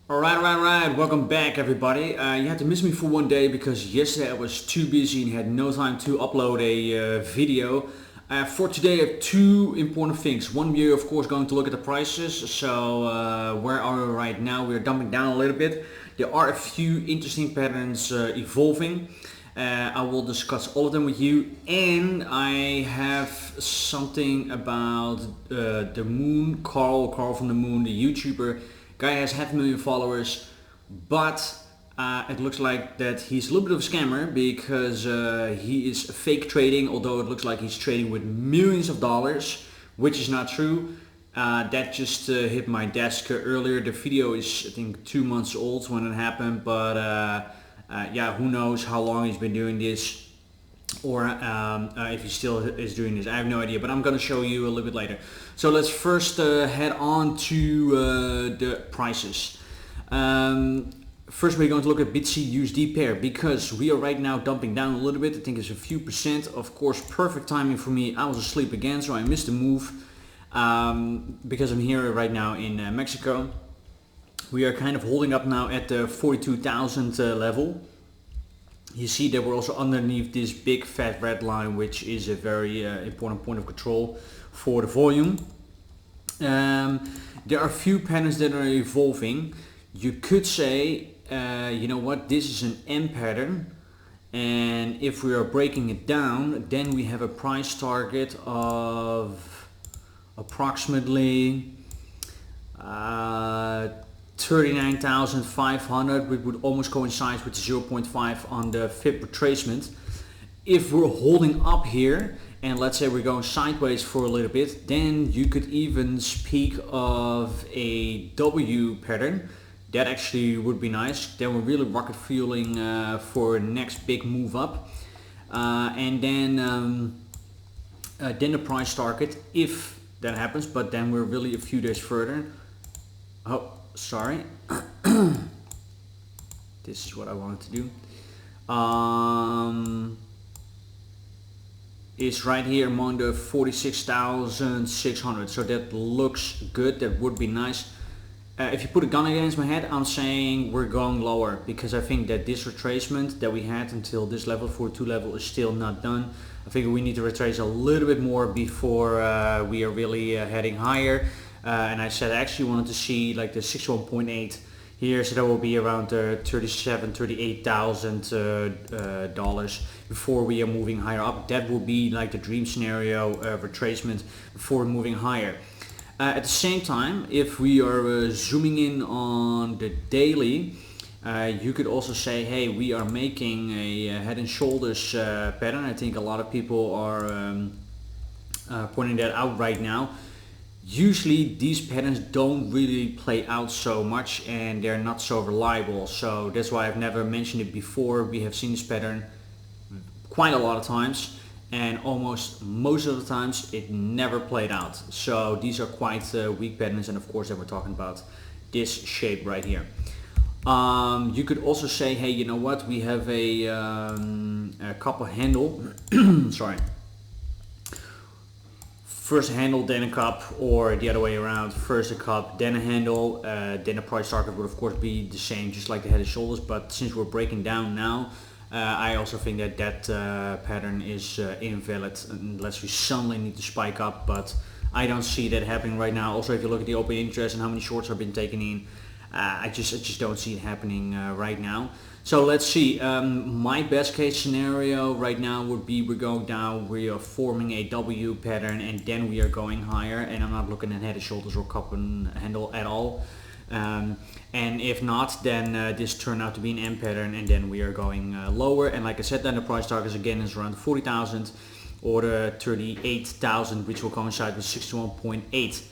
Alright, welcome back everybody. You had to miss me for one day because yesterday I was too busy and had no time to upload a video. For today I have two important things. One, we're of course going to look at the prices. So where are we right now? We're dumping down a little bit. There are a few interesting patterns evolving. I will discuss all of them with you, and I have something about the moon. Carl from the moon, the YouTuber. Guy has 500,000 followers, but it looks like that he's a little bit of a scammer because he is fake trading, although it looks like he's trading with millions of dollars, which is not true. That just hit my desk earlier. The video is, I think, 2 months old when it happened, but yeah, who knows how long he's been doing this, or if he still is doing this. I have no idea, but I'm going to show you a little bit later. So let's first head on to the prices. First we're going to look at BTC USD pair because we are right now dumping down a little bit. I think it's a few percent. Of course, perfect timing for me. I was asleep again, so I missed the move because I'm here right now in Mexico. We are kind of holding up now at the 42,000 level. You see that we're also underneath this big fat red line, which is a very important point of control for the volume. There are a few patterns that are evolving. You could say, you know what, this is an M pattern, and if we are breaking it down, then we have a price target of approximately 39,500, which would almost coincide with 0.5 on the FIB retracement. If we're holding up here and let's say we're going sideways for a little bit, then you could even speak of a W pattern. That actually would be nice. Then we're really rocket fueling for next big move up, and then the price target, if that happens, but then we're really a few days further. Oh, sorry. This is what I wanted to do. Is right here among the 46,600. So that looks good. That would be nice. If you put a gun against my head, I'm saying we're going lower because I think that this retracement that we had until this level, 42 level, is still not done. I think we need to retrace a little bit more before we are really heading higher. And I said I actually wanted to see like the 61.8 here, so that will be around $38,000 before we are moving higher up. That will be like the dream scenario retracement before moving higher. At the same time, if we are zooming in on the daily, you could also say, hey, we are making a head and shoulders pattern. I think a lot of people are pointing that out right now. Usually these patterns don't really play out so much and they're not so reliable, so that's why I've never mentioned it before. We have seen this pattern quite a lot of times, and almost most of the times it never played out. So these are quite weak patterns, and of course then we're talking about this shape right here. You could also say, hey, you know what, we have a couple handle sorry, first a handle, then a cup, or the other way around, first a cup, then a handle, then the price target would of course be the same, just like the head and shoulders. But since we're breaking down now, I also think that that pattern is invalid unless we suddenly need to spike up, but I don't see that happening right now. Also, if you look at the open interest and how many shorts have been taken in, I just don't see it happening right now. So let's see. My best case scenario right now would be we're going down, we are forming a W pattern, and then we are going higher, and I'm not looking at head and shoulders or cup and handle at all. And if not, then this turned out to be an M pattern, and then we are going lower. And like I said, then the price target again is around 40,000 or the 38,000, which will coincide with 61.8.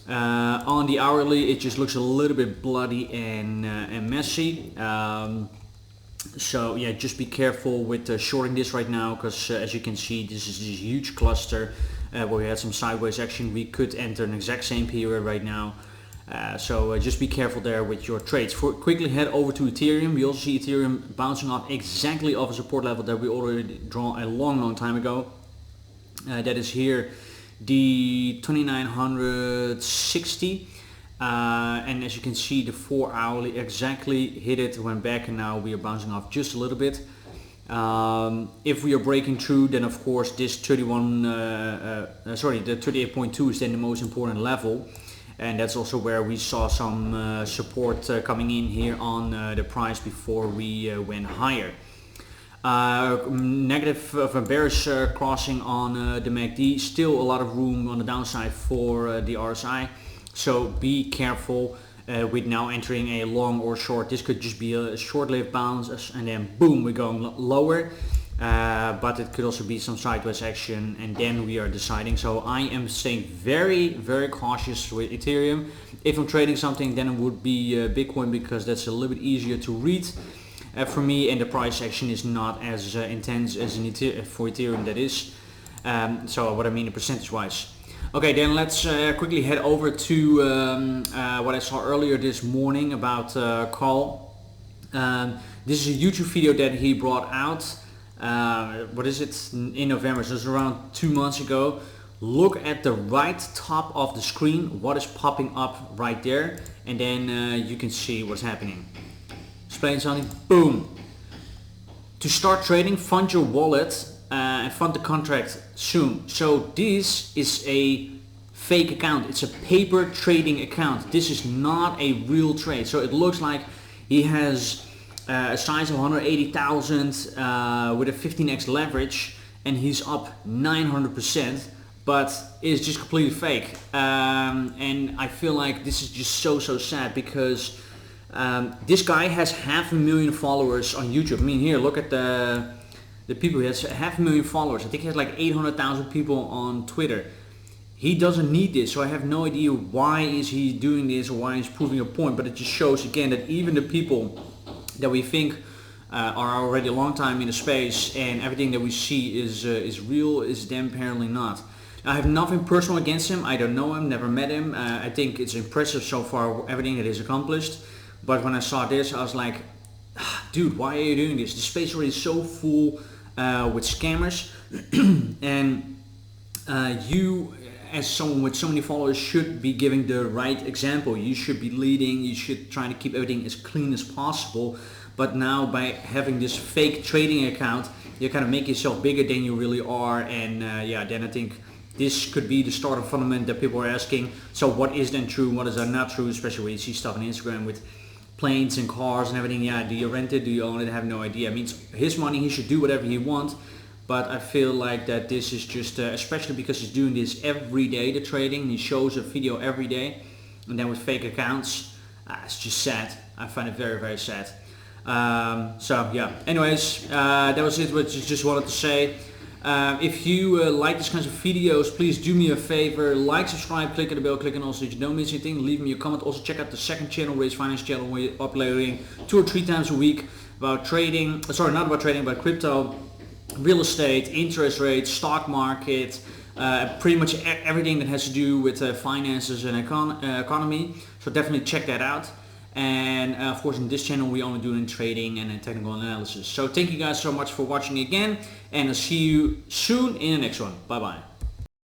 On the hourly, it just looks a little bit bloody and messy. So yeah, just be careful with shorting this right now, because as you can see, this is this huge cluster where we had some sideways action. We could enter an exact same period right now. So just be careful there with your trades. Quickly head over to Ethereum. We also see Ethereum bouncing off exactly off a support level that we already drawn a long time ago. That is here, the 2960. and as you can see, the 4 hourly exactly hit it, went back, and now we are bouncing off just a little bit. If we are breaking through, then of course this the 38.2 is then the most important level, and that's also where we saw some support coming in here on the price before we went higher. Negative of a bearish crossing on the MACD, still a lot of room on the downside for the RSI, so be careful with now entering a long or short. This could just be a short-lived bounce and then boom, we're going lower, but it could also be some sideways action and then we are deciding. So I am staying very cautious with Ethereum. If I'm trading something, then it would be Bitcoin, because that's a little bit easier to read for me, and the price action is not as intense as for Ethereum, that is. So what I mean percentage wise. Okay, then let's quickly head over to what I saw earlier this morning about Carl. This is a YouTube video that he brought out, what is it, in November, so it's around 2 months ago. Look at the right top of the screen, what is popping up right there, and then you can see what's happening. Explain something, boom. To start trading, fund your wallet and fund the contract soon. So this is a fake account, it's a paper trading account. This is not a real trade. So it looks like he has a size of 180,000 with a 15x leverage, and he's up 900%, but it's just completely fake. And I feel like this is just so sad, because this guy has 500,000 followers on YouTube. I mean, here, look at the people. He has 500,000 followers. I think he has like 800,000 people on Twitter. He doesn't need this, so I have no idea why is he doing this or why he's proving a point. But it just shows again that even the people that we think are already a long time in the space and everything that we see is real, is them apparently not. I have nothing personal against him. I don't know him, never met him. I think it's impressive so far, everything that he's accomplished. But when I saw this, I was like, dude, why are you doing this? The space already is so full with scammers, and you, as someone with so many followers, should be giving the right example. You should be leading. You should try to keep everything as clean as possible. But now, by having this fake trading account, you kind of make yourself bigger than you really are, and then I think this could be the start of fundament that people are asking. So what is then true, what is then not true, especially when you see stuff on Instagram with planes and cars and everything. Yeah, do you rent it, do you own it? I have no idea. I mean, it's his money, he should do whatever he wants, but I feel like that this is just, especially because he's doing this every day, the trading, he shows a video every day, and then with fake accounts, it's just sad. I find it very sad. So yeah, anyways, that was it, what I just wanted to say. If you like these kinds of videos, please do me a favor, like, subscribe, click on the bell, click on all so you don't miss anything, leave me a comment. Also check out the second channel, Raise Finance channel, where we're uploading 2 or 3 times a week about trading, not about trading, but crypto, real estate, interest rates, stock market, pretty much everything that has to do with finances and economy. So definitely check that out. And of course, in this channel we only do in trading and technical analysis. So thank you guys so much for watching again, and I'll see you soon in the next one. Bye bye.